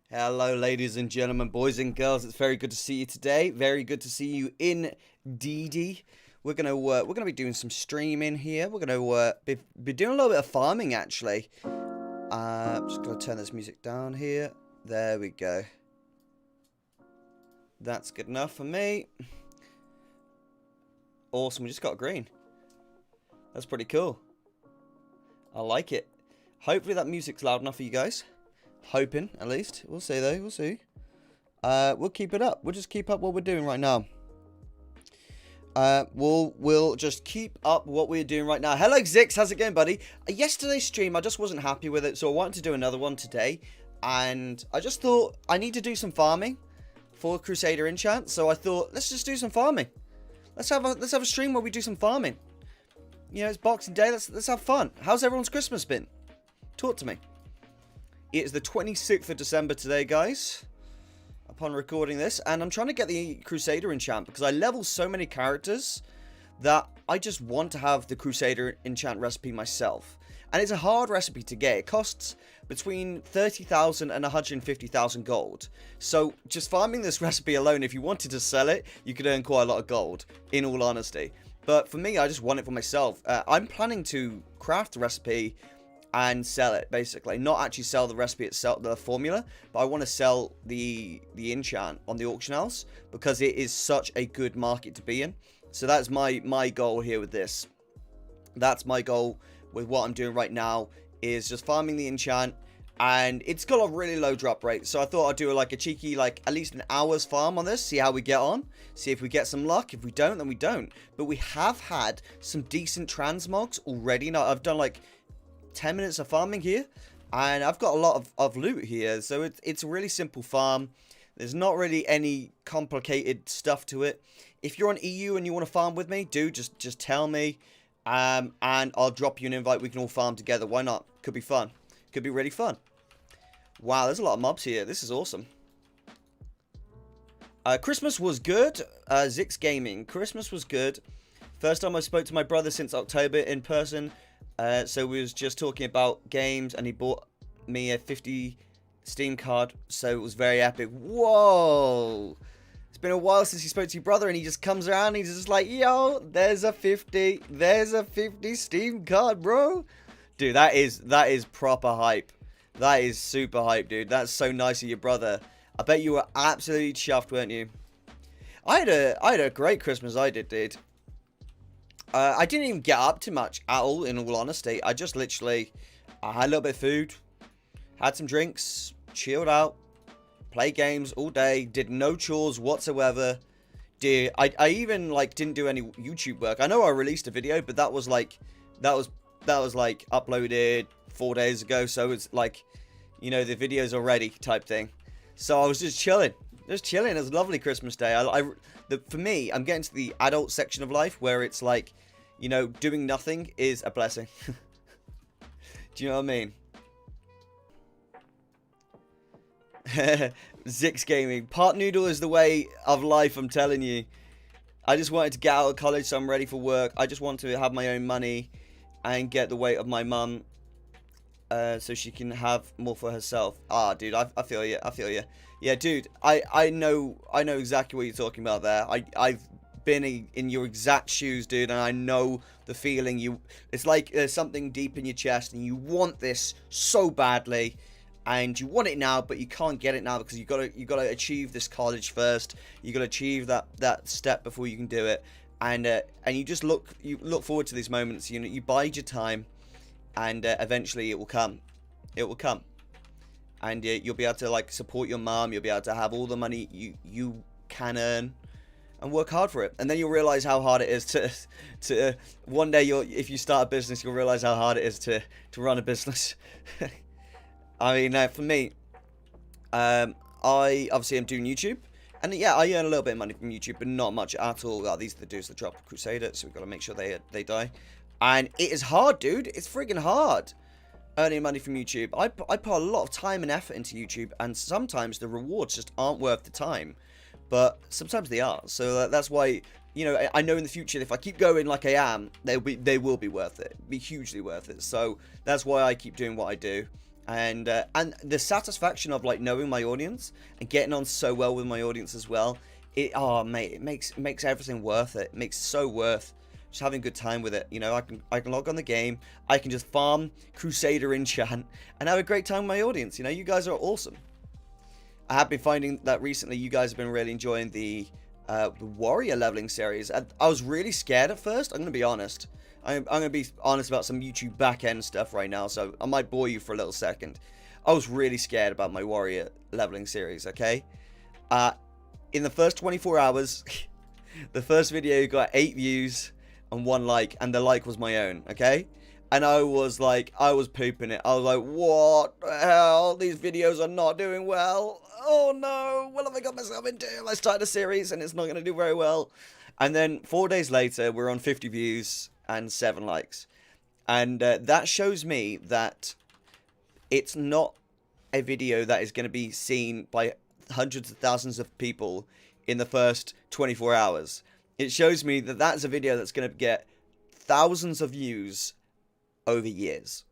Hello, ladies and gentlemen, boys and girls. It's very good to see you today. Very good to see you indeedy. We're gonna be doing some streaming here. We're gonna be doing a little bit of farming actually. Just gonna turn this music down here. There we go. That's good enough for me. Awesome. We just got green. That's pretty cool. I like it. Hopefully that music's loud enough for you guys. Hoping, at least. We'll see, though. We'll see. We'll keep it up. We'll just keep up what we're doing right now. We'll just keep up what we're doing right now. Hello, Zix. How's it going, buddy? Yesterday's stream, I just wasn't happy with it, so I wanted to do another one today. And I just thought I need to do some farming for Crusader Enchant. So I thought, let's just do some farming. Let's have a stream where we do some farming. You know, it's Boxing Day. Let's have fun. How's everyone's Christmas been? Talk to me. It is the 26th of December today, guys, upon recording this, and I'm trying to get the Crusader Enchant because I level so many characters that I just want to have the Crusader Enchant recipe myself. And it's a hard recipe to get. It costs between 30,000 and 150,000 gold. So just farming this recipe alone, if you wanted to sell it, you could earn quite a lot of gold, in all honesty. But for me, I just want it for myself. I'm planning to craft the recipe and sell it, basically. Not actually sell the recipe itself, the formula, but I want to sell the enchant on the auction house because it is such a good market to be in. So that's my goal here with this. That's my goal with what I'm doing right now, is just farming the enchant, and it's got a really low drop rate. So I thought I'd do like a cheeky, like at least an hour's farm on this, see how we get on, see if we get some luck. If we don't, then we don't. But we have had some decent transmogs already. Now I've done like 10 minutes of farming here, and I've got a lot of loot here, so it's a really simple farm. There's not really any complicated stuff to it. If you're on EU and you want to farm with me, just tell me, and I'll drop you an invite. We can all farm together. Why not? Could be fun. Could be really fun. Wow, there's a lot of mobs here. This is awesome. Christmas was good. Zix Gaming. Christmas was good. First time I spoke to my brother since October in person. So we was just talking about games, and he bought me a 50 Steam card, so it was very epic. Whoa! It's been a while since you spoke to your brother, and he just comes around, and he's just like, yo, there's a 50 Steam card, bro. Dude, that is proper hype. That is super hype, dude. That's so nice of your brother. I bet you were absolutely chuffed, weren't you? I had a great Christmas, I did, dude. I didn't even get up too much at all, in all honesty. I just literally, I had a little bit of food, had some drinks, chilled out, played games all day, did no chores whatsoever. I even like didn't do any YouTube work. I know I released a video, but that was like uploaded 4 days ago, so it's like, you know, the video's already type thing. So I was just chilling. It was a lovely Christmas day. For me, I'm getting to the adult section of life where it's like, you know, doing nothing is a blessing. Do you know what I mean? Zix Gaming. Part noodle is the way of life, I'm telling you. I just wanted to get out of college, so I'm ready for work. I just want to have my own money and get the weight of my mum, so she can have more for herself. Ah, dude, I feel you. I feel you. Yeah, dude, I know exactly what you're talking about there. I've been in your exact shoes, dude, and I know the feeling. It's like there's something deep in your chest, and you want this so badly, and you want it now, but you can't get it now because you gotta achieve this college first. You gotta achieve that step before you can do it, and you just look forward to these moments. You know, you bide your time, and eventually it will come. It will come. And you'll be able to like support your mom. You'll be able to have all the money you can earn, and work hard for it. And then you'll realize how hard it is to one day if you start a business, you'll realize how hard it is to run a business. I mean, for me, I obviously am doing YouTube, and yeah, I earn a little bit of money from YouTube, but not much at all. These are the dudes that drop Crusader, so we've got to make sure they die. And it is hard, dude. It's friggin' hard earning money from YouTube. I put a lot of time and effort into YouTube, and sometimes the rewards just aren't worth the time, but sometimes they are. So that's why, you know, I know in the future, if I keep going like I am, they will be worth it. Be hugely worth it. So that's why I keep doing what I do. And the satisfaction of like knowing my audience and getting on so well with my audience as well, mate, it makes everything worth it. It makes it so worth just having a good time with it. You know, I can log on the game, I can just farm Crusader Enchant and have a great time with my audience. You know, you guys are awesome. I have been finding that recently you guys have been really enjoying the warrior leveling series. I was really scared at first, I'm going to be honest. I'm going to be honest about some YouTube back-end stuff right now, so I might bore you for a little second. I was really scared about my warrior leveling series, okay? In the first 24 hours, the first video got 8 views and 1 like, and the like was my own, okay? And I was pooping it. I was like, what the hell? These videos are not doing well. Oh no, what have I got myself into? I started a series and it's not going to do very well. And then 4 days later, we're on 50 views and 7 likes. And that shows me that it's not a video that is going to be seen by hundreds of thousands of people in the first 24 hours. It shows me that that's a video that's going to get thousands of views over years.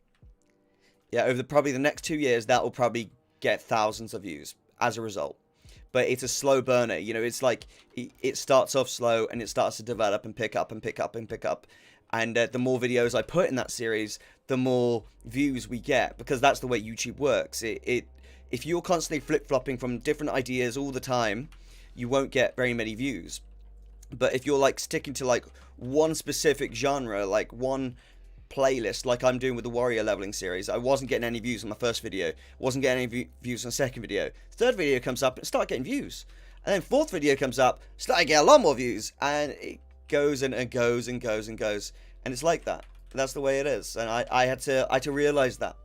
Yeah, over probably the next 2 years, that will probably get thousands of views as a result. But it's a slow burner. You know, it's like it starts off slow and it starts to develop and pick up and pick up and pick up. And the more videos I put in that series, the more views we get, because that's the way YouTube works. If you're constantly flip-flopping from different ideas all the time, you won't get very many views. But if you're like sticking to like one specific genre, like one playlist, like I'm doing with the warrior leveling series, I wasn't getting any views on my first video, wasn't getting any views on the second video. Third video comes up and start getting views, and then fourth video comes up, start getting a lot more views, and it goes and goes and goes and goes, and it's like that. That's the way it is, and I had to realize that.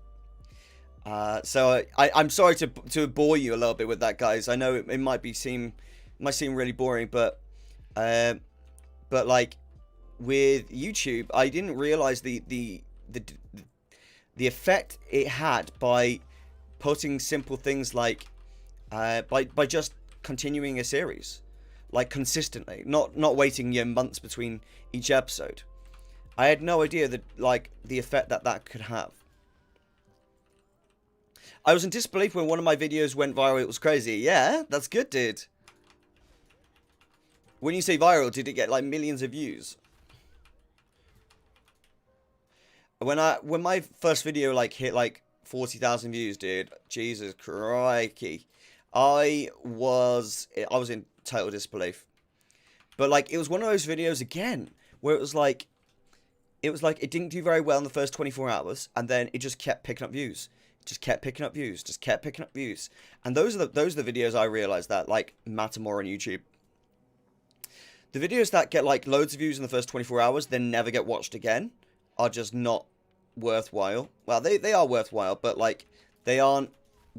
So I'm sorry to bore you a little bit with that, guys. I know it might seem really boring, but like with YouTube, I didn't realize the effect it had by putting simple things like by just continuing a series, like consistently, not waiting months between each episode. I had no idea that like the effect that could have. I was in disbelief when one of my videos went viral. It was crazy. Yeah, that's good, dude. When you say viral, did it get like millions of views? When my first video like hit like 40,000 views, dude, Jesus crikey, I was in total disbelief. But like it was one of those videos again where it was like it didn't do very well in the first 24 hours, and then it just kept picking up views. Just kept picking up views, just kept picking up views. And those are the videos I realized that like matter more on YouTube. The videos that get like loads of views in the first 24 hours, then never get watched again, are just not worthwhile. Well, they are worthwhile, but like they aren't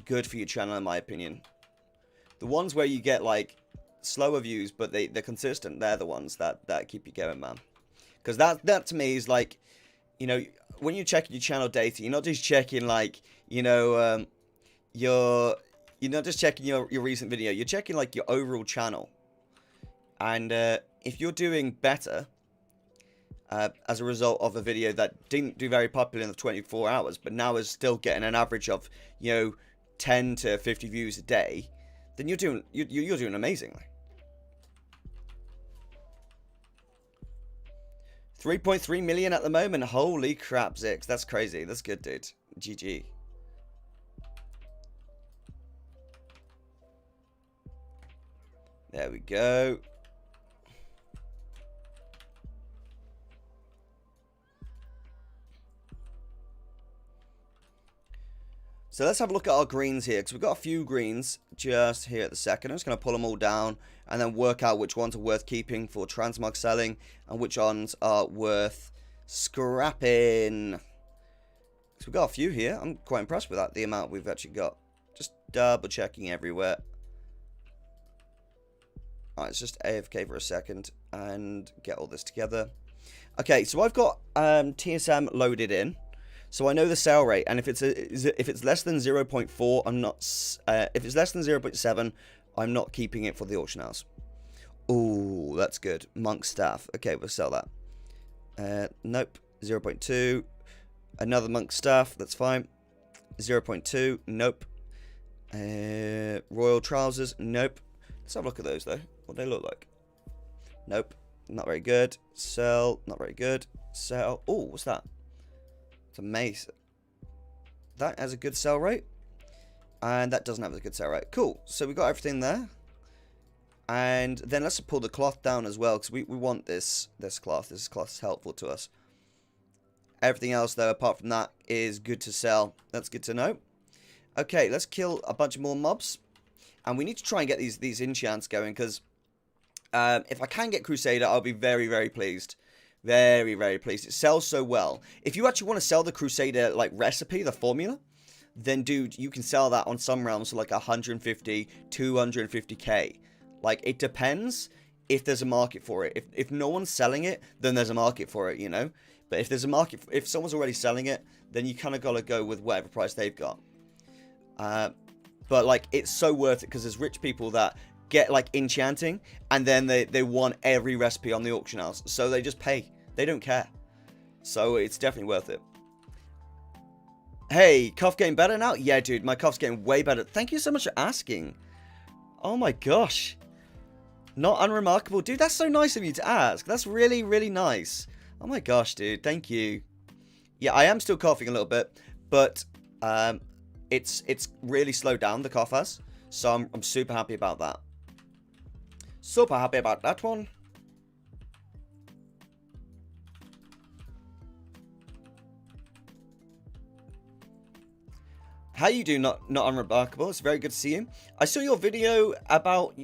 good for your channel in my opinion. The ones where you get like slower views, but they're consistent, they're the ones that keep you going, man. Because that to me is like, you know, when you're checking your channel data, you're not just checking like, you know, you're not just checking your recent video, you're checking like your overall channel. And if you're doing better as a result of a video that didn't do very popular in the 24 hours, but now is still getting an average of, you know, 10 to 50 views a day, then you're doing amazingly. 3.3 million at the moment. Holy crap, Zix. That's crazy. That's good, dude. GG. There we go. So let's have a look at our greens here, because we've got a few greens just here at the second. I'm just going to pull them all down and then work out which ones are worth keeping for transmog selling and which ones are worth scrapping. So we've got a few here. I'm quite impressed with that, the amount we've actually got. Just double checking everywhere. Alright, let's just AFK for a second and get all this together. Okay, so I've got TSM loaded in. So I know the sale rate, and if it's less than 0.4, I'm not. If it's less than 0.7, I'm not keeping it for the auction house. Ooh, that's good. Monk staff. Okay, we'll sell that. Nope. 0.2. Another monk staff. That's fine. 0.2, nope. Royal trousers, nope. Let's have a look at those though. What do they look like? Nope, not very good. Sell, not very good. Sell. Oh, what's that? It's a mace. That has a good sell rate. And that doesn't have a good sell rate. Cool. So we got everything there. And then let's pull the cloth down as well, because we want this cloth. This cloth is helpful to us. Everything else, though, apart from that, is good to sell. That's good to know. Okay, let's kill a bunch more mobs. And we need to try and get these enchants going, because if I can get Crusader, I'll be very, very pleased. Very, very pleased. It sells so well. If you actually want to sell the Crusader, like, recipe, the formula, then, dude, you can sell that on some realms for, like, 150, 250k. Like, it depends if there's a market for it. If no one's selling it, then there's a market for it, you know? But if there's a market, if someone's already selling it, then you kind of got to go with whatever price they've got. But, like, it's so worth it because there's rich people that get, like, enchanting, and then they want every recipe on the auction house. So they just pay. They don't care. So it's definitely worth it. Hey, cough getting better now? Yeah, dude, my cough's getting way better. Thank you so much for asking. Oh, my gosh. Not unremarkable. Dude, that's so nice of you to ask. That's really, really nice. Oh my gosh, dude. Thank you. Yeah, I am still coughing a little bit, but it's really slowed down, the cough has. So I'm super happy about that. Super happy about that one. How you do? Not unremarkable. It's very good to see you. I saw your video about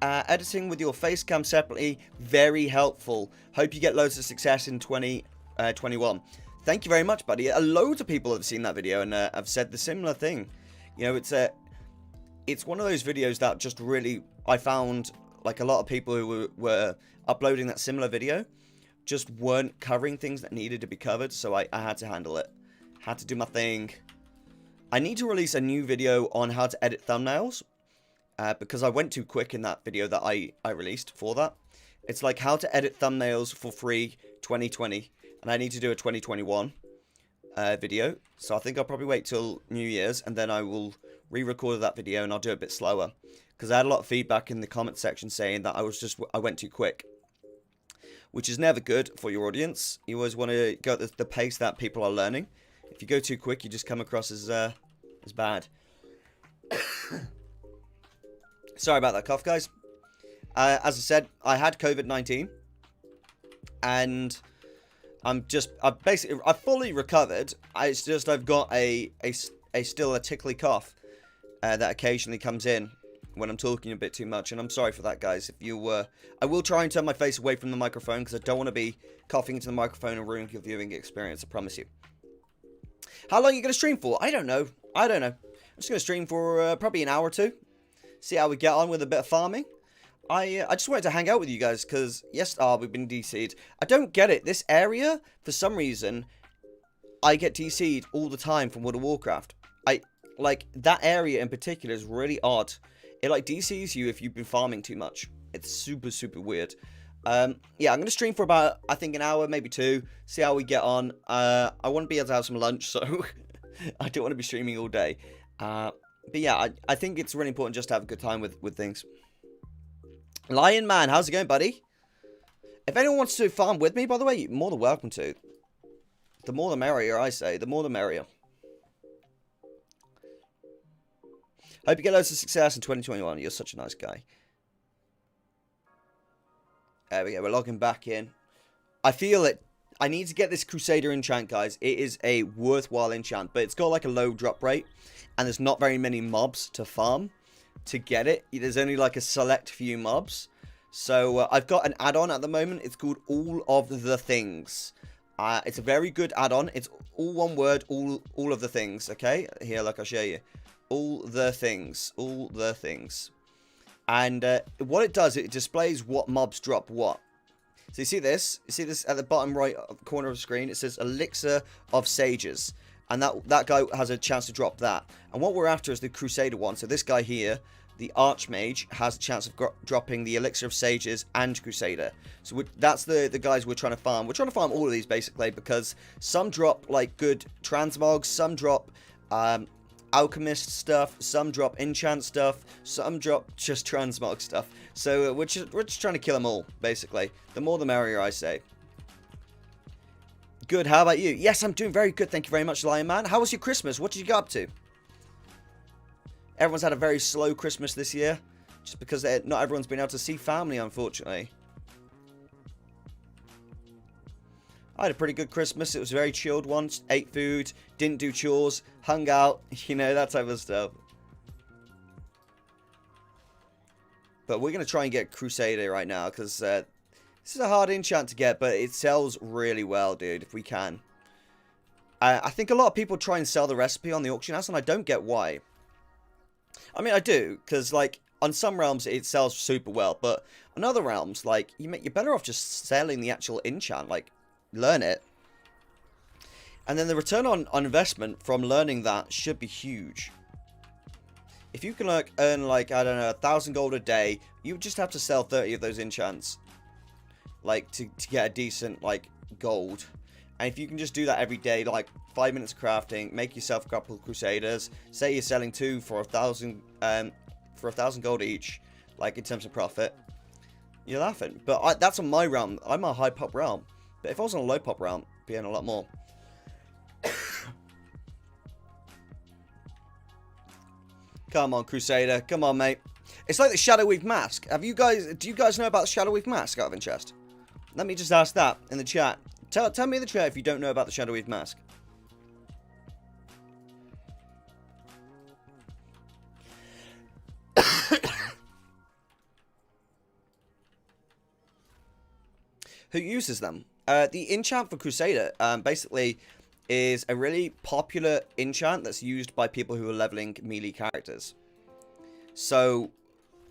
editing with your face cam separately. Very helpful. Hope you get loads of success in 2021. Thank you very much, buddy. Loads of people have seen that video and have said the similar thing. You know, it's one of those videos that just really, I found like a lot of people who were uploading that similar video just weren't covering things that needed to be covered. So I had to handle it. Had to do my thing. I need to release a new video on how to edit thumbnails. Because I went too quick in that video that I released for that. It's like how to edit thumbnails for free 2020. And I need to do a 2021 video. So I think I'll probably wait till New Year's. And then I will re-record that video and I'll do it a bit slower. Because I had a lot of feedback in the comment section saying that I went too quick. Which is never good for your audience. You always want to go at the pace that people are learning. If you go too quick, you just come across as bad. Sorry about that cough, guys. As I said, I had COVID-19. And I've fully recovered. It's just I've got still a tickly cough that occasionally comes in when I'm talking a bit too much. And I'm sorry for that, guys. I will try and turn my face away from the microphone because I don't want to be coughing into the microphone and ruining your viewing experience. I promise you. How long are you going to stream for? I don't know. I'm just going to stream for probably an hour or two. See how we get on with a bit of farming. I just wanted to hang out with you guys because, yes, we've been DC'd. I don't get it. This area, for some reason, I get DC'd all the time from World of Warcraft. Like, that area in particular is really odd. It, like, DCs you if you've been farming too much. It's super, super weird. Yeah, I'm going to stream for about, I think, an hour, maybe two. See how we get on. I want to be able to have some lunch, so I don't want to be streaming all day. But yeah, I think it's really important just to have a good time with things. Lion Man, how's it going, buddy? If anyone wants to farm with me, by the way, you're more than welcome to. The more the merrier, I say. The more the merrier. Hope you get loads of success in 2021. You're such a nice guy. There we go. We're logging back in. I feel it. I need to get this Crusader enchant, guys. It is a worthwhile enchant, but it's got like a low drop rate, and there's not very many mobs to farm to get it. There's only like a select few mobs. So I've got an add-on at the moment. It's called All of the Things. It's a very good add-on. It's all one word, all of the things. Okay, here, look, I'll show you. All the things. All the things. And what it does, it displays what mobs drop what. So you see this? You see this at the bottom right corner of the screen? It says Elixir of Sages. And that guy has a chance to drop that. And what we're after is the Crusader one. So this guy here, the Archmage, has a chance of dropping the Elixir of Sages and Crusader. So that's the guys we're trying to farm. We're trying to farm all of these basically because some drop like good transmogs, some drop alchemist stuff, some drop enchant stuff, some drop just transmog stuff. So we're just trying to kill them all, basically. The more the merrier, I say. Good, how about you? Yes, I'm doing very good, thank you very much, Lion Man. How was your Christmas? What did you get up to? Everyone's had a very slow Christmas this year, just because not everyone's been able to see family, unfortunately. I had a pretty good Christmas. It was a very chilled one. Ate food, didn't do chores, hung out, you know, that type of stuff. But we're going to try and get Crusader right now, because this is a hard enchant to get, but it sells really well, dude, if we can. I think a lot of people try and sell the recipe on the auction house, and I don't get why. I mean, I do, because, like, on some realms it sells super well, but on other realms, like, you're better off just selling the actual enchant, like, learn it. And then the return on investment from learning that should be huge. If you can, like, earn, like, I don't know, 1,000 gold a day, you just have to sell 30 of those enchants. Like, to get a decent, like, gold. And if you can just do that every day, like, 5 minutes of crafting, make yourself a couple of Crusaders. Say you're selling 2 for 1,000 gold each, like, in terms of profit. You're laughing. But that's on my realm. I'm a high pop realm. But if I was on a low pop realm, I'd be in a lot more. Come on, Crusader. Come on, mate. It's like the Shadow Weave Mask. Do you guys know about the Shadow Weave Mask out of interest? Let me just ask that in the chat. Tell me in the chat if you don't know about the Shadow Weave Mask. Who uses them? The enchant for Crusader basically is a really popular enchant that's used by people who are leveling melee characters. So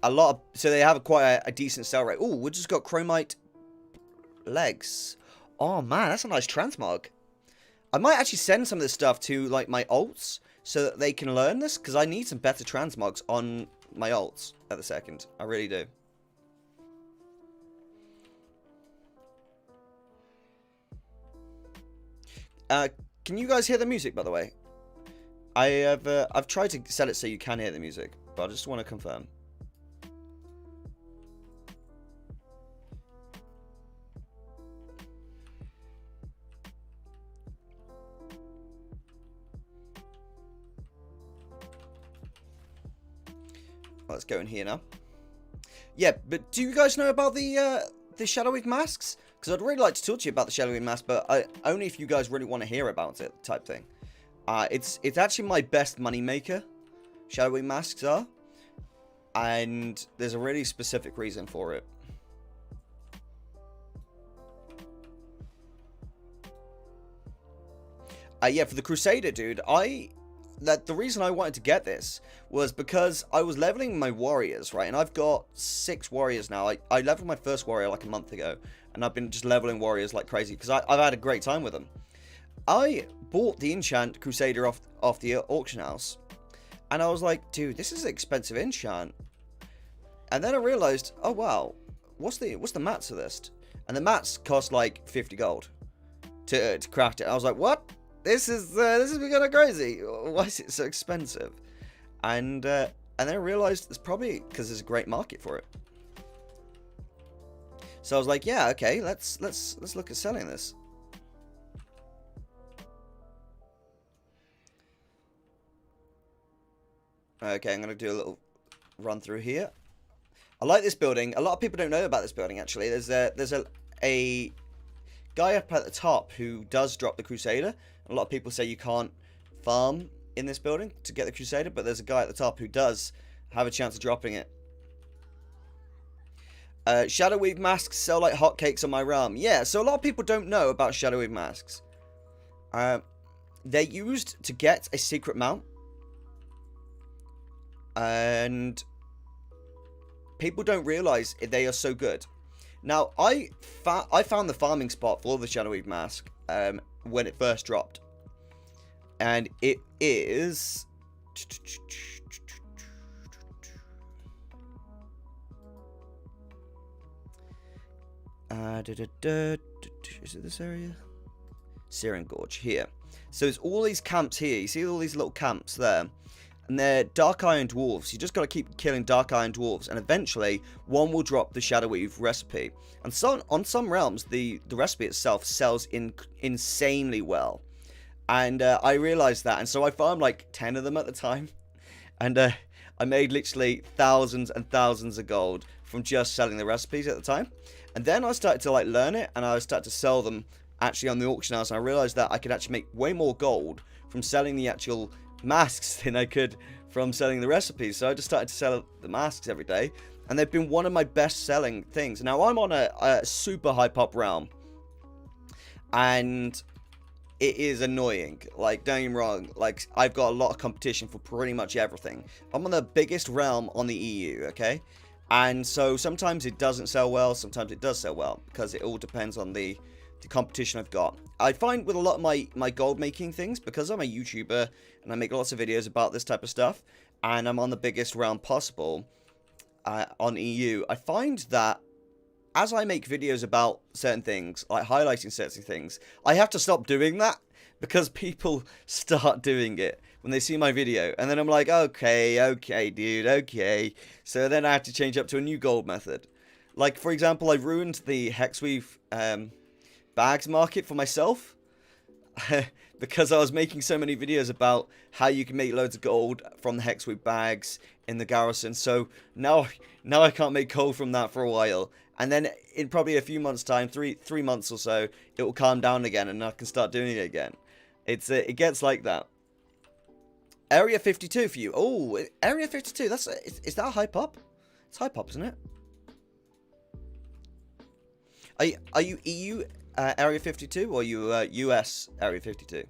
they have quite a decent sell rate. Oh, we just got chromite legs. Oh man, that's a nice transmog. I might actually send some of this stuff to, like, my alts so that they can learn this, because I need some better transmogs on my alts at the second. I really do. Can you guys hear the music, by the way? I've tried to set it so you can hear the music, but I just want to confirm. Let's go in here now. Yeah, but do you guys know about the Shadow Weave masks? Because I'd really like to talk to you about the Shadow Weave mask, but only if you guys really want to hear about it, type thing. It's actually my best money maker. Shadow Weave masks are, and there's a really specific reason for it. Yeah, for the Crusader, dude, the reason I wanted to get this was because I was leveling my warriors, right? And I've got 6 warriors now. I leveled my first warrior like a month ago, and I've been just leveling warriors like crazy because I've had a great time with them. I bought the enchant Crusader off the auction house, and I was like, dude, this is an expensive enchant. And then I realized, oh wow, what's the mats of this? And the mats cost like 50 gold to craft it. I was like, what? This is kind of crazy. Why is it so expensive? And then I realized it's probably because there's a great market for it. So I was like, yeah, okay, let's look at selling this. Okay, I'm gonna do a little run through here. I like this building. A lot of people don't know about this building actually. There's a guy up at the top who does drop the Crusader. A lot of people say you can't farm in this building to get the Crusader, but there's a guy at the top who does have a chance of dropping it. Shadow Weave masks sell like hotcakes on my realm. Yeah, so a lot of people don't know about Shadow Weave masks. They're used to get a secret mount. And people don't realize they are so good. Now, I found the farming spot for the Shadow Weave mask when it first dropped. And it is... Is it this area? Searing Gorge, here. So it's all these camps here. You see all these little camps there? And they're Dark Iron Dwarves. You just got to keep killing Dark Iron Dwarves. And eventually, one will drop the Shadow Weave recipe. And so, on some realms, the recipe itself sells insanely well. And I realized that. And so I farmed like 10 of them at the time. And I made literally thousands and thousands of gold from just selling the recipes at the time. And then I started to like learn it. And I started to sell them actually on the auction house. And I realized that I could actually make way more gold from selling the actual masks than I could from selling the recipes. So I just started to sell the masks every day. And they've been one of my best selling things. Now I'm on a super high pop realm. And it is annoying. Like, don't get me wrong. Like, I've got a lot of competition for pretty much everything. I'm on the biggest realm on the EU, okay? And so sometimes it doesn't sell well, sometimes it does sell well, because it all depends on the competition I've got. I find with a lot of my gold making things, because I'm a YouTuber and I make lots of videos about this type of stuff, and I'm on the biggest realm possible on EU, I find that as I make videos about certain things, like highlighting certain things, I have to stop doing that because people start doing it when they see my video. And then I'm like, okay, dude, okay. So then I have to change up to a new gold method. Like, for example, I ruined the Hexweave bags market for myself because I was making so many videos about how you can make loads of gold from the Hexweave bags in the garrison. So now I can't make gold from that for a while. And then in probably a few months' time, three months or so, it will calm down again and I can start doing it again. It gets like that. Area 52 for you. Oh, Area 52. Is that a high pop? It's high pop, isn't it? Are you EU Area 52 or are you US Area 52?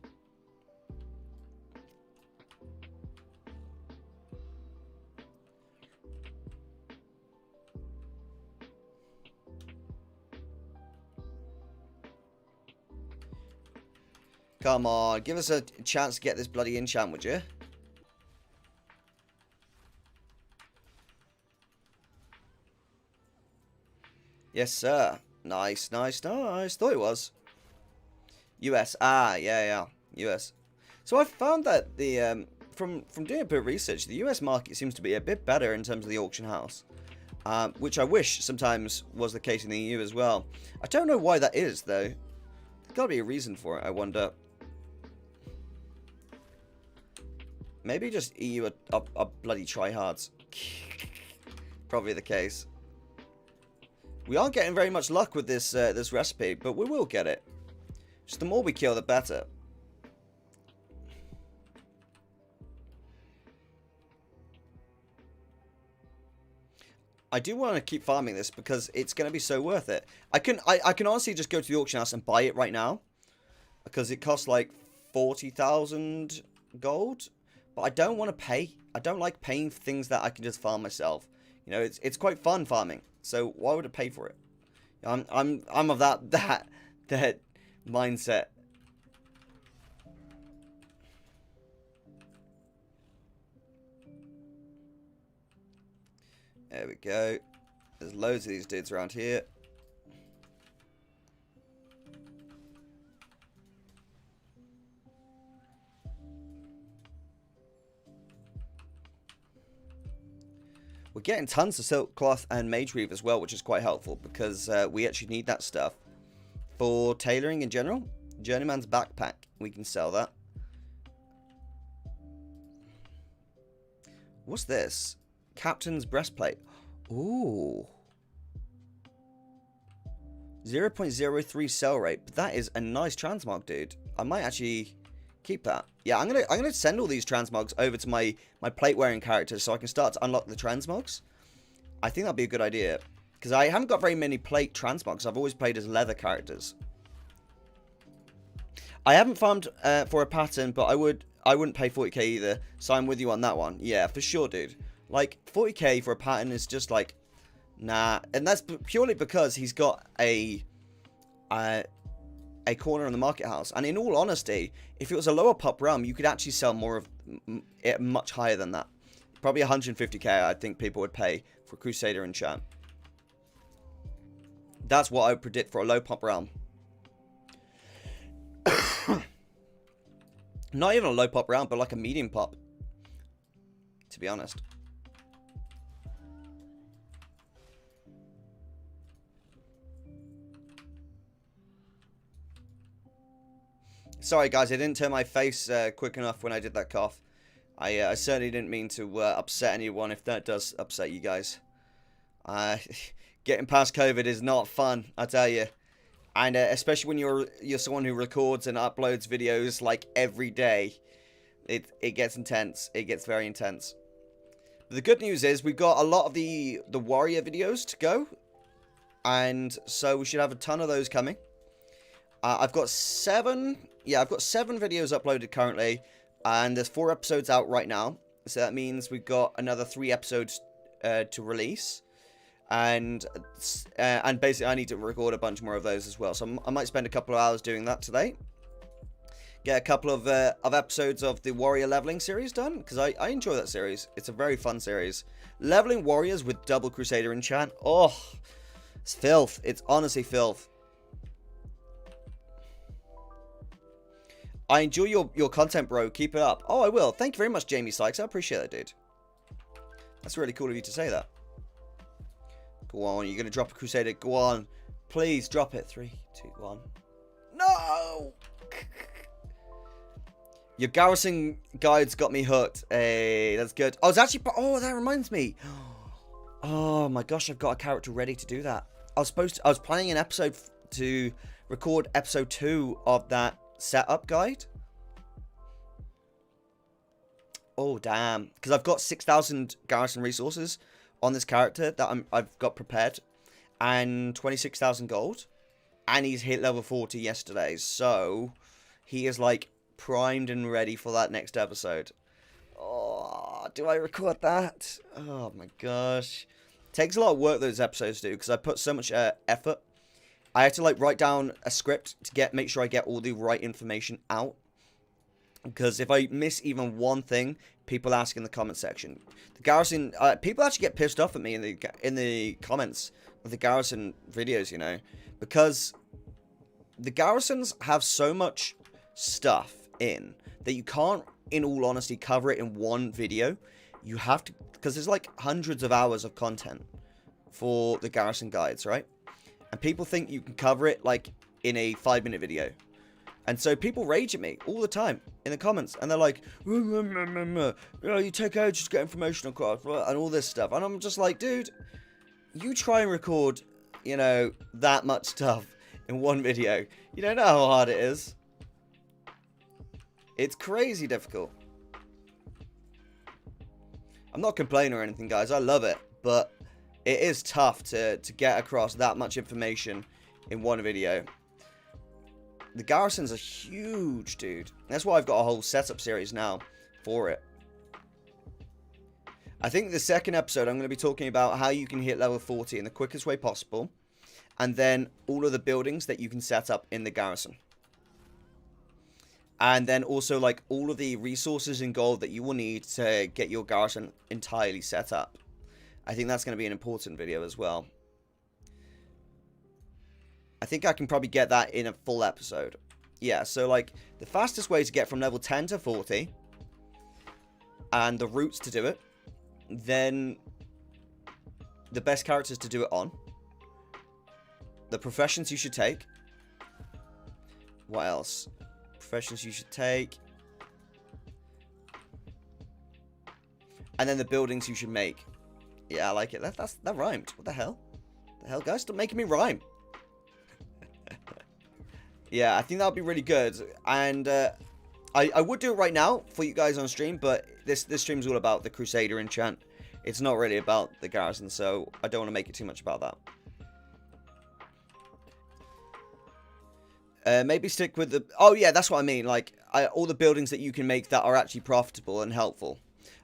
Come on, give us a chance to get this bloody enchant, would you? Yes, sir. Nice, nice, nice. Thought it was. US. Ah, yeah. US. So I found that the from doing a bit of research, the US market seems to be a bit better in terms of the auction house. Which I wish sometimes was the case in the EU as well. I don't know why that is, though. There's got to be a reason for it, I wonder. Maybe just EU are bloody tryhards. Probably the case. We aren't getting very much luck with this this recipe, but we will get it. Just the more we kill, the better. I do want to keep farming this because it's going to be so worth it. I can honestly just go to the auction house and buy it right now because it costs like 40,000 gold. But I don't want to pay. I don't like paying for things that I can just farm myself. You know, it's quite fun farming. So why would I pay for it? I'm of that mindset. There we go. There's loads of these dudes around here. We're getting tons of silk cloth and mage weave as well, which is quite helpful because we actually need that stuff for tailoring in general. Journeyman's backpack, we can sell that. What's this? Captain's breastplate. Ooh. 0.03 sell rate, but that is a nice transmog, dude. I might actually keep that. Yeah, I'm gonna send all these transmogs over to my plate wearing characters so I can start to unlock the transmogs. I think that'd be a good idea because I haven't got very many plate transmogs. I've always played as leather characters. I haven't farmed for a pattern, but I wouldn't pay 40k either. So I'm with you on that one. Yeah, for sure, dude. Like 40k for a pattern is just like nah, and that's purely because he's got a corner in the market house. And in all honesty, if it was a lower pop realm, you could actually sell more of it much higher than that. Probably 150k, I think people would pay for Crusader Enchant. That's what I would predict for a low pop realm. Not even a low pop round, but like a medium pop, to be honest. Sorry, guys, I didn't turn my face quick enough when I did that cough. I certainly didn't mean to upset anyone if that does upset you guys. Getting past COVID is not fun, I tell you. And especially when you're someone who records and uploads videos like every day. It gets intense. It gets very intense. But the good news is we've got a lot of the warrior videos to go. And so we should have a ton of those coming. I've got 7 videos uploaded currently, and there's 4 episodes out right now. So that means we've got another 3 episodes to release, and basically I need to record a bunch more of those as well. So I might spend a couple of hours doing that today. Get a couple of episodes of the warrior leveling series done, because I enjoy that series. It's a very fun series. Leveling warriors with double Crusader enchant. Oh, it's filth. It's honestly filth. I enjoy your content, bro. Keep it up. Oh, I will. Thank you very much, Jamie Sykes. I appreciate that, dude. That's really cool of you to say that. Go on. You're going to drop a Crusader. Go on. Please, drop it. 3, 2, 1. No! Your garrison guides got me hooked. Hey, that's good. I was actually... Oh, that reminds me. Oh, my gosh. I've got a character ready to do that. I was planning an episode to record episode 2 of that setup guide. Oh damn, because I've got 6,000 garrison resources on this character that I've got prepared, and 26,000 gold, and he's hit level 40 yesterday, so he is like primed and ready for that next episode. Oh, do I record that? Oh my gosh, takes a lot of work those episodes do, because I put so much effort. I have to like write down a script to make sure I get all the right information out. Because if I miss even one thing, people ask in the comment section. The garrison, people actually get pissed off at me in the comments of the garrison videos, you know, because the garrisons have so much stuff in that you can't, in all honesty, cover it in one video. You have to, because there's like hundreds of hours of content for the garrison guides, right? And people think you can cover it, like, in a 5-minute video. And so people rage at me all the time in the comments. And they're like, you take ages to get information across, and all this stuff. And I'm just like, dude, you try and record, you know, that much stuff in one video. You don't know how hard it is. It's crazy difficult. I'm not complaining or anything, guys. I love it. But it is tough to get across that much information in one video. The garrisons are huge, dude. That's why I've got a whole setup series now for it. I think the second episode I'm going to be talking about how you can hit level 40 in the quickest way possible. And then all of the buildings that you can set up in the garrison. And then also like all of the resources and gold that you will need to get your garrison entirely set up. I think that's going to be an important video as well. I think I can probably get that in a full episode. Yeah, so like the fastest way to get from level 10 to 40 and the routes to do it, then the best characters to do it on, the professions you should take, what else? Professions you should take, and then the buildings you should make. Yeah, I like it. That rhymed. What the hell? The hell, guys? Stop making me rhyme. Yeah, I think that would be really good. And I would do it right now for you guys on stream, but this stream's all about the Crusader enchant. It's not really about the garrison, so I don't want to make it too much about that. Maybe stick with the... Oh, yeah, that's what I mean. Like, all the buildings that you can make that are actually profitable and helpful.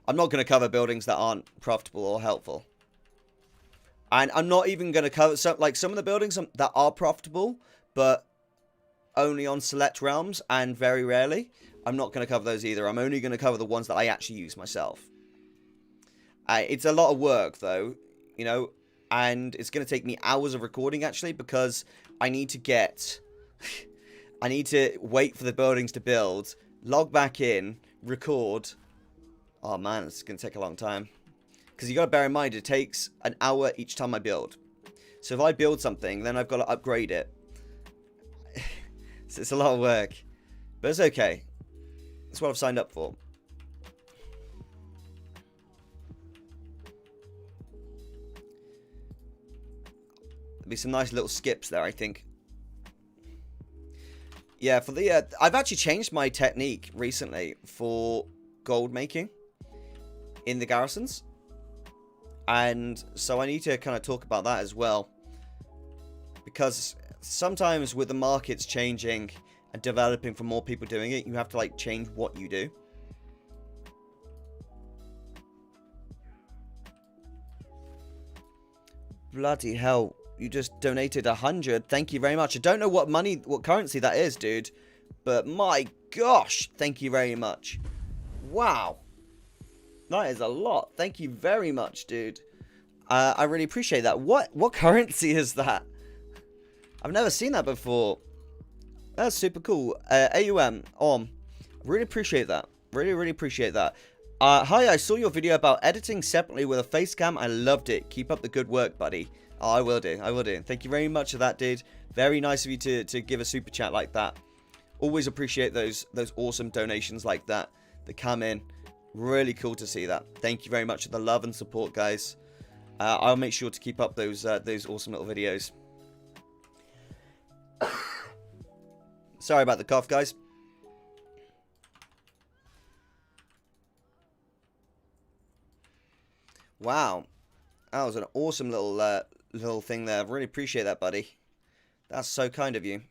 I'm not going to cover buildings that aren't profitable or helpful. And I'm not even going to cover some of the buildings that are profitable, but only on select realms and very rarely. I'm not going to cover those either. I'm only going to cover the ones that I actually use myself. It's a lot of work, though, you know, and it's going to take me hours of recording, actually, because I need to get... I need to wait for the buildings to build, log back in, record. Oh man, it's going to take a long time. Because you got to bear in mind, it takes an hour each time I build. So if I build something, then I've got to upgrade it. So it's a lot of work. But it's okay. That's what I've signed up for. There'll be some nice little skips there, I think. Yeah, for the I've actually changed my technique recently for gold making in the garrisons. And so I need to kind of talk about that as well. Because sometimes with the markets changing and developing for more people doing it, you have to like change what you do. Bloody hell, you just donated 100. Thank you very much. I don't know what money, what currency that is, dude. But my gosh, thank you very much. Wow. That is a lot. Thank you very much, dude. I really appreciate that. What currency is that? I've never seen that before. That's super cool. AUM. Really appreciate that. Really appreciate that. Hi, I saw your video about editing separately with a face cam. I loved it. Keep up the good work, buddy. Oh, I will do. I will do. Thank you very much for that, dude. Very nice of you to give a super chat like that. Always appreciate those awesome donations like that come in. Really cool to see that. Thank you very much for the love and support, guys. I'll make sure to keep up those awesome little videos. Sorry about the cough, guys. Wow, that was an awesome little thing there. Really appreciate that, buddy. That's so kind of you.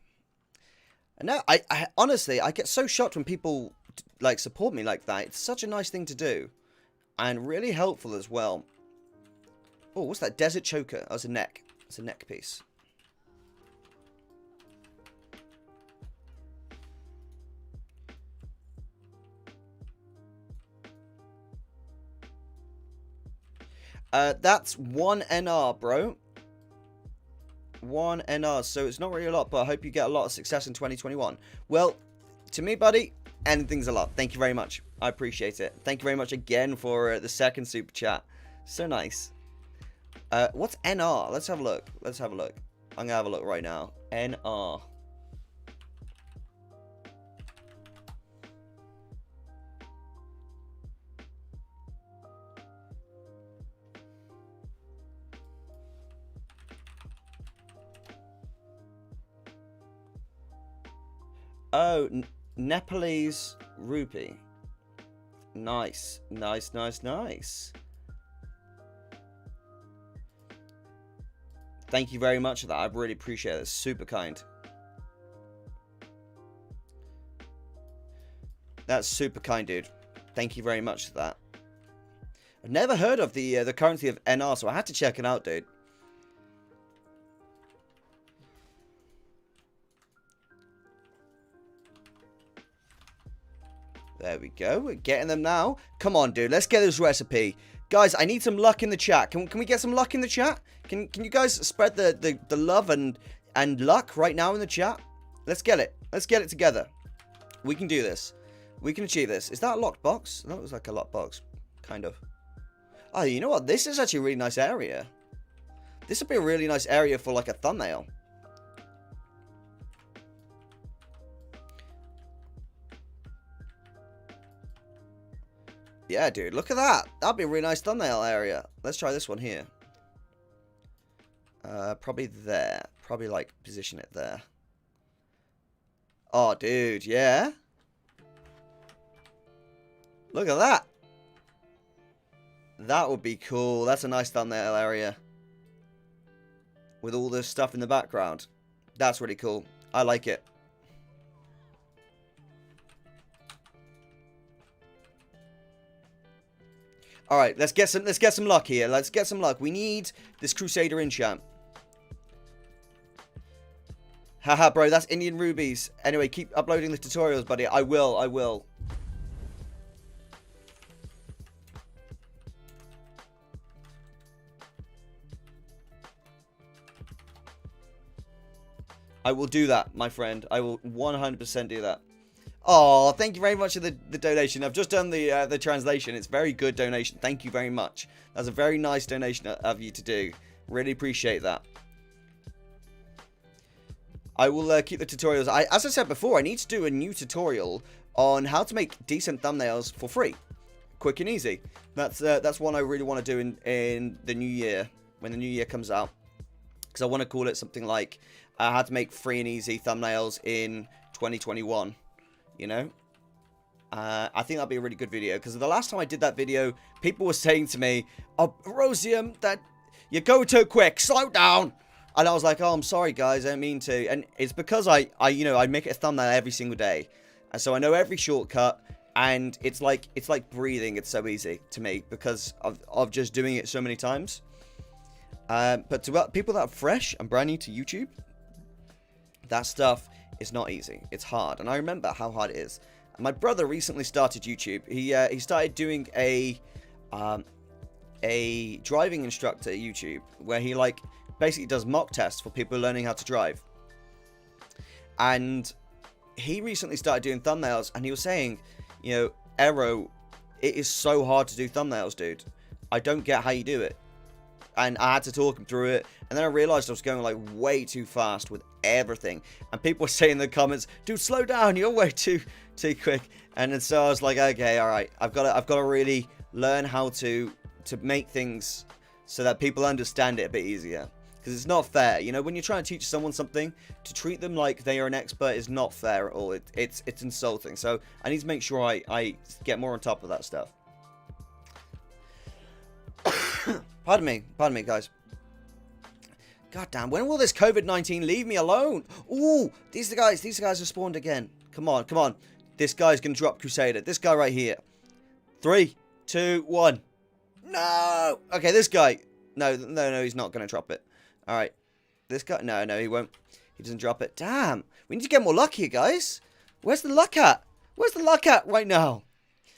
And now, I honestly, I get so shocked when people like support me like that. It's such a nice thing to do, and really helpful as well. Oh, what's that? Desert choker. That was a neck. It's a neck piece. That's 1 NR, bro. 1 NR, so it's not really a lot, but I hope you get a lot of success in 2021. Well, to me, buddy, anything's a lot. Thank you very much. I appreciate it. Thank you very much again for the second super chat. So nice. What's NR? Let's have a look. Let's have a look. I'm gonna have a look right now. NR. Oh, Nepalese rupee. Nice. Nice, nice, nice. Thank you very much for that. I really appreciate it. It's super kind. That's super kind, dude. Thank you very much for that. I've never heard of the currency of NR, so I had to check it out, dude. There we go. We're getting them now. Come on, dude. Let's get this recipe. Guys, I need some luck in the chat. Can we get some luck in the chat? Can you guys spread the love and luck right now in the chat? Let's get it. Let's get it together. We can do this. We can achieve this. Is that a locked box? That was like a locked box. Kind of. Oh, you know what? This is actually a really nice area. This would be a really nice area for like a thumbnail. Yeah, dude, look at that. That'd be a really nice thumbnail area. Let's try this one here. Probably there. Probably, like, position it there. Oh, dude, yeah. Look at that. That would be cool. That's a nice thumbnail area. With all this stuff in the background. That's really cool. I like it. All right, let's get some luck here. Let's get some luck. We need this Crusader enchant. Haha, bro, that's Indian rubies. Anyway, keep uploading the tutorials, buddy. I will. I will do that, my friend. I will 100% do that. Oh, thank you very much for the donation. I've just done the translation. It's very good donation. Thank you very much. That's a very nice donation of you to do. Really appreciate that. I will keep the tutorials. As I said before, I need to do a new tutorial on how to make decent thumbnails for free. Quick and easy. That's one I really want to do in the new year, when the new year comes out. Because I want to call it something like how to make free and easy thumbnails in 2021. You know? I think that'd be a really good video. Because the last time I did that video, people were saying to me, "Oh, Erosium, that you go too quick. Slow down." And I was like, "Oh, I'm sorry, guys. I didn't mean to." And it's because I make it a thumbnail every single day, and so I know every shortcut. And it's like breathing. It's so easy to me because of just doing it so many times. But to people that are fresh and brand new to YouTube, that stuff is not easy. It's hard, and I remember how hard it is. And my brother recently started YouTube. He started doing a driving instructor YouTube where he basically does mock tests for people learning how to drive. And he recently started doing thumbnails, and he was saying, Ero, it is so hard to do thumbnails, dude. I don't get how you do it. And I had to talk him through it, and then I realized I was going way too fast with everything. And people were saying in the comments, "Dude, slow down, you're way too quick." And then so I was like, okay, all right, I've got to really learn how to make things so that people understand it a bit easier. Because it's not fair, when you're trying to teach someone something, to treat them like they are an expert is not fair at all. It's insulting. So I need to make sure I get more on top of that stuff. Pardon me, guys. God damn, when will this COVID-19 leave me alone? Ooh, these guys are spawned again. Come on. This guy's gonna drop Crusader. This guy right here. 3, 2, 1. No! Okay, this guy. No, he's not gonna drop it. Alright. This guy, no, he won't. He doesn't drop it. Damn, we need to get more luck here, guys. Where's the luck at? Where's the luck at right now?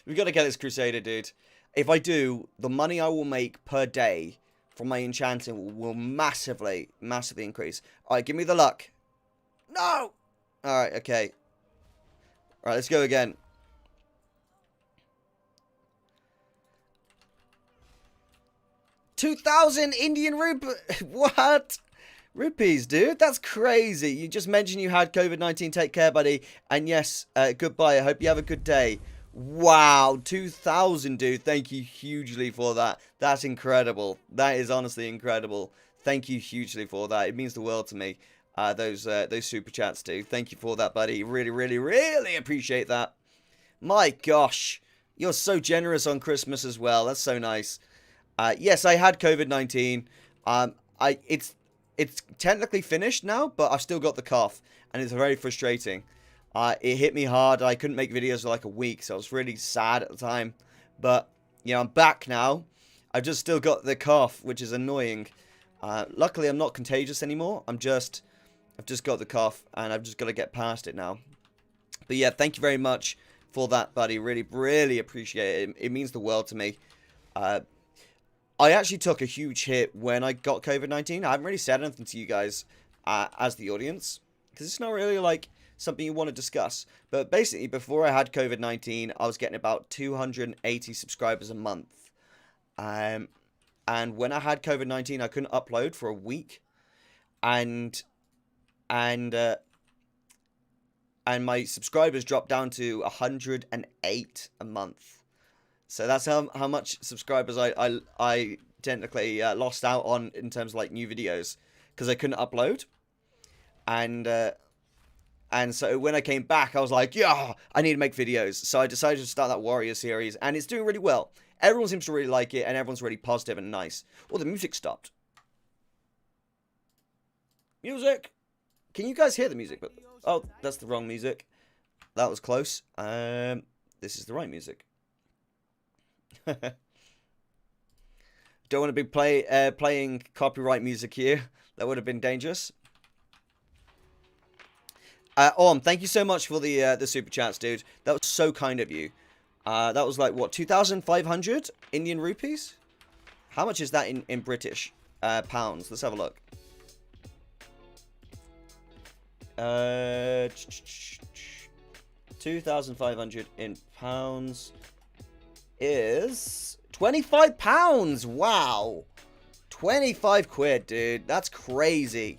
We've got to get this Crusader, dude. If I do, the money I will make per day from my enchanting will massively increase. Alright, give me the luck. No! Alright, okay. Alright, let's go again. $2,000 Indian rupee. What? Rupees, dude? That's crazy. You just mentioned you had COVID-19. Take care, buddy. And yes, goodbye. I hope you have a good day. Wow, 2,000, dude. Thank you hugely for that. That's incredible. That is honestly incredible. Thank you hugely for that. It means the world to me. Those super chats, dude. Thank you for that, buddy. Really appreciate that. My gosh, you're so generous on Christmas as well. That's so nice. Yes, I had COVID-19. It's technically finished now, but I've still got the cough, and it's very frustrating. It hit me hard. I couldn't make videos for like a week, so I was really sad at the time. But, I'm back now. I've just still got the cough, which is annoying. Luckily, I'm not contagious anymore. I've just got the cough, and I've just got to get past it now. But yeah, thank you very much for that, buddy. Really appreciate it. It means the world to me. I actually took a huge hit when I got COVID-19. I haven't really said anything to you guys as the audience, because it's not really like something you want to discuss. But basically, before I had COVID-19, I was getting about 280 subscribers a month. And when I had COVID-19, I couldn't upload for a week. And my subscribers dropped down to 108 a month. So that's how much subscribers I technically lost out on in terms of like new videos, because I couldn't upload. And so when I came back, I was like, yeah, I need to make videos. So I decided to start that Warrior series, and it's doing really well. Everyone seems to really like it, and everyone's really positive and nice. Oh, the music stopped. Music! Can you guys hear the music? Oh, that's the wrong music. That was close. This is the right music. Don't want to be playing copyright music here. That would have been dangerous. Thank you so much for the super chats, dude. That was so kind of you. That was like, what, 2,500 Indian rupees? How much is that in British pounds? Let's have a look. 2,500 in pounds is 25 pounds. Wow. 25 quid, dude. That's crazy.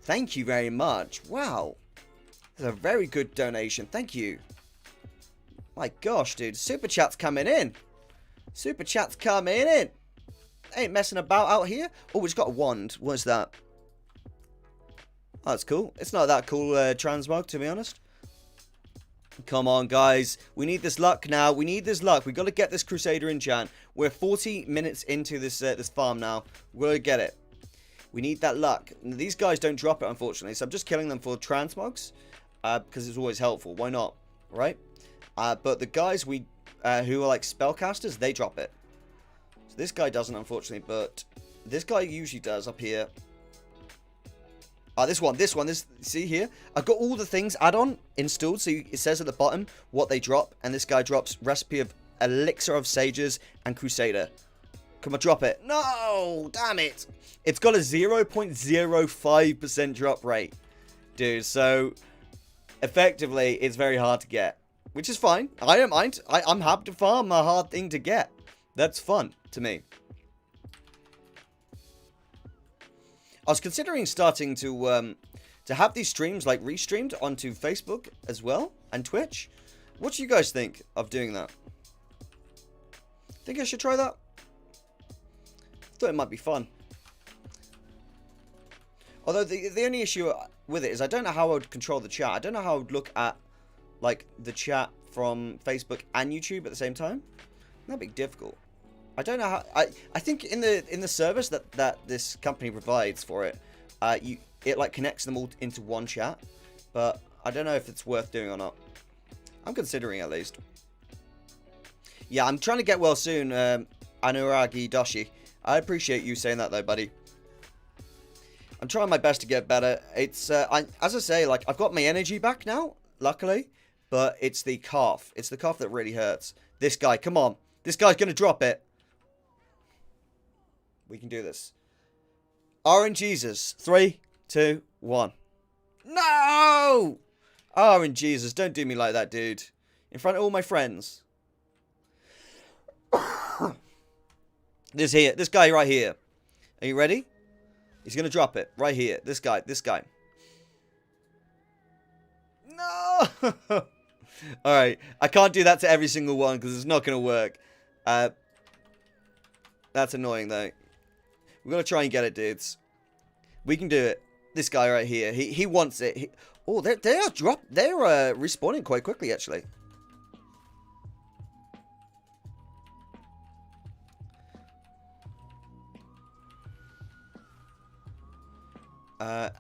Thank you very much. Wow. That's a very good donation. Thank you. My gosh, dude. Super chat's coming in. Super chat's coming in. Ain't messing about out here. Oh, it's got a wand. What's that? Oh, that's cool. It's not that cool, transmog, to be honest. Come on, guys. We need this luck now. We need this luck. We've got to get this Crusader enchant. We're 40 minutes into this this farm now. We're going to get it. We need that luck. These guys don't drop it, unfortunately. So I'm just killing them for transmogs. Because it's always helpful. Why not? Right? But the guys who are like spellcasters, they drop it. So this guy doesn't, unfortunately. But this guy usually does up here. This one, see here? I've got all the things add-on installed, so it says at the bottom what they drop, and this guy drops recipe of Elixir of Sages and Crusader. Come on, drop it. No! Damn it! It's got a 0.05% drop rate. Dude, so effectively, it's very hard to get, which is fine. I don't mind. I'm happy to farm a hard thing to get. That's fun to me. I was considering starting to have these streams like restreamed onto Facebook as well and Twitch. What do you guys think of doing that? Think I should try that? Thought it might be fun. Although the only issue with it is I don't know how I would control the chat. I don't know how I would look at like the chat from Facebook and YouTube at the same time. That'd be difficult. I don't know how. I think in the service that this company provides for it, it like connects them all into one chat, but I don't know if it's worth doing or not. I'm considering at least. Yeah, I'm trying to get well soon, Anuragi Doshi. I appreciate you saying that though, buddy. I'm trying my best to get better. It's as I say, like I've got my energy back now, luckily, but it's the cough. It's the cough that really hurts. This guy, come on, this guy's gonna drop it. We can do this. RNGesus. 3, 2, 1. No! RNGesus, don't do me like that, dude. In front of all my friends. This guy right here. Are you ready? He's going to drop it. Right here. This guy. No! Alright. I can't do that to every single one because it's not going to work. That's annoying, though. We're going to try and get it, dudes. We can do it. This guy right here. He wants it. Oh, they are respawning quite quickly, actually.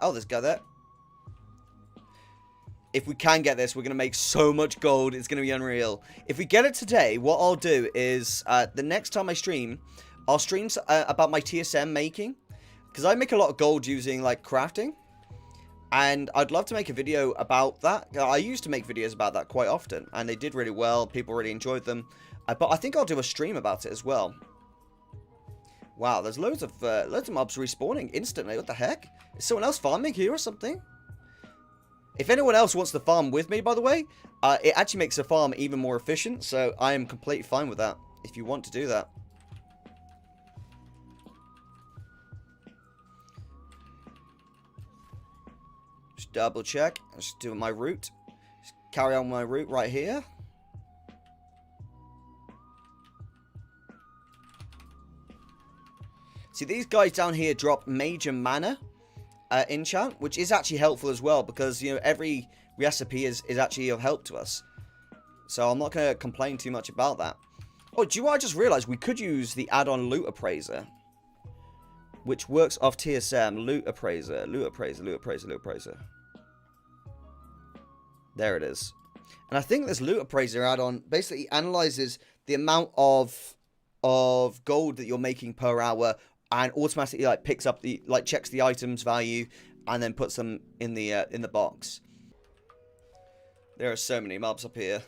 Oh, there's a guy there. If we can get this, we're going to make so much gold. It's going to be unreal. If we get it today, what I'll do is the next time I stream, I'll stream about my TSM making. Because I make a lot of gold using, like, crafting. And I'd love to make a video about that. I used to make videos about that quite often. And they did really well. People really enjoyed them. But I think I'll do a stream about it as well. Wow, there's loads of mobs respawning instantly. What the heck? Is someone else farming here or something? If anyone else wants to farm with me, by the way, it actually makes the farm even more efficient. So I am completely fine with that. If you want to do that. Just double check. Just do my route. Just carry on my route right here. See, these guys down here drop major mana enchant, which is actually helpful as well because, you know, every recipe is actually of help to us. So I'm not going to complain too much about that. Oh, do you know what I just realized? We could use the add-on Loot Appraiser, which works off TSM. Loot Appraiser, Loot Appraiser, Loot Appraiser, Loot Appraiser. There it is. And I think this Loot Appraiser add-on basically analyzes the amount of gold that you're making per hour and automatically like picks up the checks the items value and then puts them in the box. There are so many mobs up here.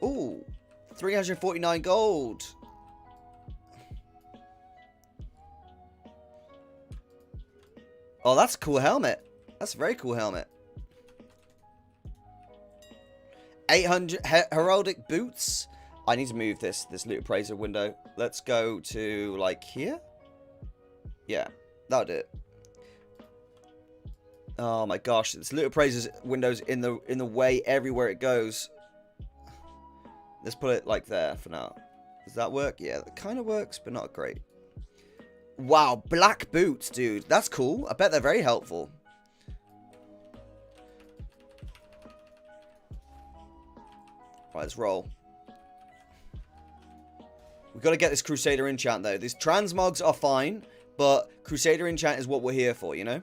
Ooh, 349 gold. Oh, that's a cool helmet. That's a very cool helmet. 800 heraldic boots. I need to move this loot appraiser window. Let's go to, like, here? Yeah, that'll do it. Oh my gosh, this loot appraiser's window's in the way everywhere it goes. Let's put it like there for now. Does that work? Yeah, that kind of works, but not great. Wow, black boots, dude. That's cool. I bet they're very helpful. Right, let's roll. We've got to get this Crusader Enchant, though. These transmogs are fine, but Crusader Enchant is what we're here for, you know?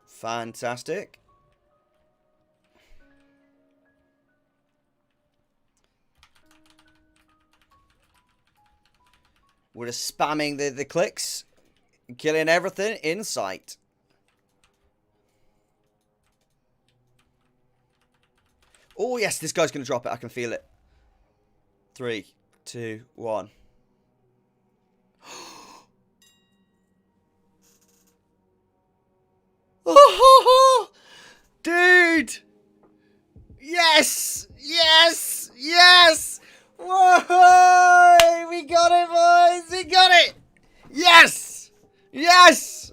Fantastic. We're just spamming the clicks, killing everything in sight. Oh, yes, this guy's going to drop it. I can feel it. 3, 2, 1. Dude! Yes! Yes! Yes! Whoa! We got it, boys! We got it! Yes! Yes!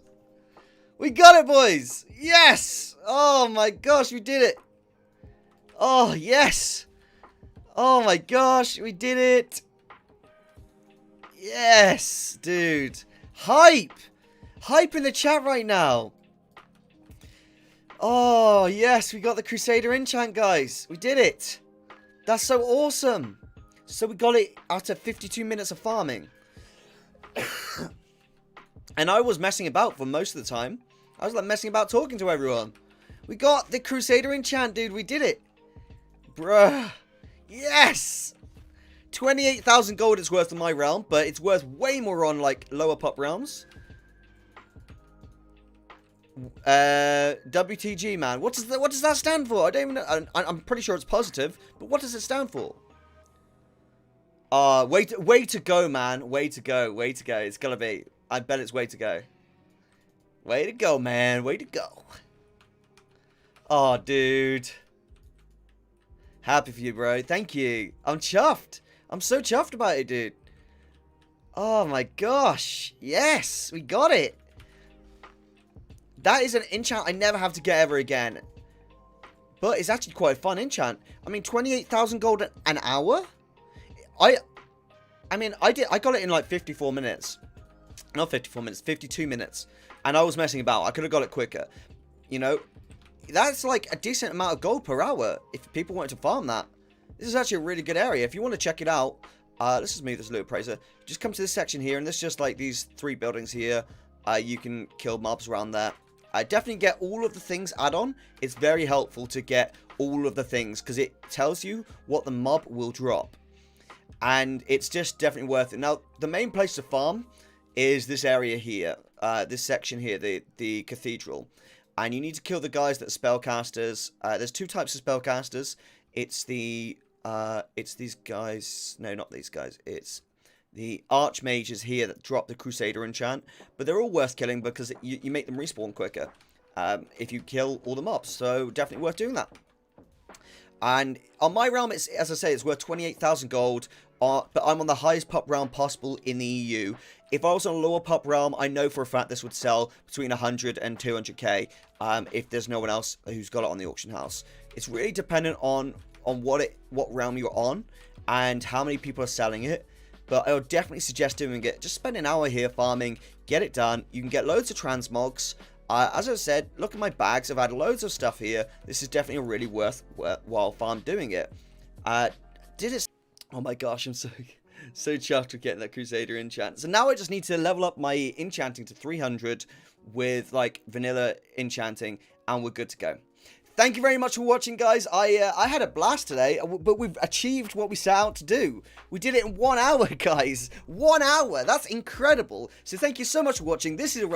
We got it, boys! Yes! Oh my gosh, we did it! Oh, yes! Oh my gosh, we did it! Yes, dude! Hype! Hype in the chat right now! Oh, yes, we got the Crusader Enchant, guys. We did it. That's so awesome. So we got it after 52 minutes of farming. And I was messing about for most of the time. I was like messing about talking to everyone. We got the Crusader Enchant, dude. We did it. Bruh. Yes. 28,000 gold it's worth in my realm, but it's worth way more on, like, lower pop realms. WTG, man. What does that stand for? I don't even know. I'm pretty sure it's positive, but what does it stand for? Way to go, man. Way to go. Way to go. It's gonna be. I bet it's way to go. Way to go, man. Way to go. Oh, dude. Happy for you, bro. Thank you. I'm chuffed. I'm so chuffed about it, dude. Oh my gosh. Yes, we got it. That is an enchant I never have to get ever again. But it's actually quite a fun enchant. I mean, 28,000 gold an hour? I got it in like 54 minutes. Not 54 minutes, 52 minutes. And I was messing about. I could have got it quicker. You know, that's like a decent amount of gold per hour if people wanted to farm that. This is actually a really good area. If you want to check it out, let's just move this loot appraiser. Just come to this section here, and there's just like these 3 buildings here. You can kill mobs around there. Definitely get all of the things add-on. It's very helpful to get all of the things because it tells you what the mob will drop. And it's just definitely worth it. Now, the main place to farm is this area here. This section here, the cathedral. And you need to kill the guys that are spellcasters. There's 2 types of spellcasters. It's these guys. No, not these guys. It's the archmages here that drop the Crusader Enchant. But they're all worth killing because you make them respawn quicker if you kill all the mobs. So definitely worth doing that. And on my realm, it's, as I say, it's worth 28,000 gold. But I'm on the highest pop realm possible in the EU. If I was on a lower pop realm, I know for a fact this would sell between 100 and 200k if there's no one else who's got it on the auction house. It's really dependent on what realm you're on and how many people are selling it. But I would definitely suggest doing it. Just spend an hour here farming, get it done. You can get loads of transmogs. As I said, look at my bags. I've had loads of stuff here. This is definitely a really worthwhile farm doing it. Oh my gosh, I'm so chuffed with getting that Crusader enchant. So now I just need to level up my enchanting to 300 with like vanilla enchanting, and we're good to go. Thank you very much for watching, guys. I had a blast today, but we've achieved what we set out to do. We did it in 1 hour, guys. 1 hour. That's incredible. So thank you so much for watching. This is Erosium.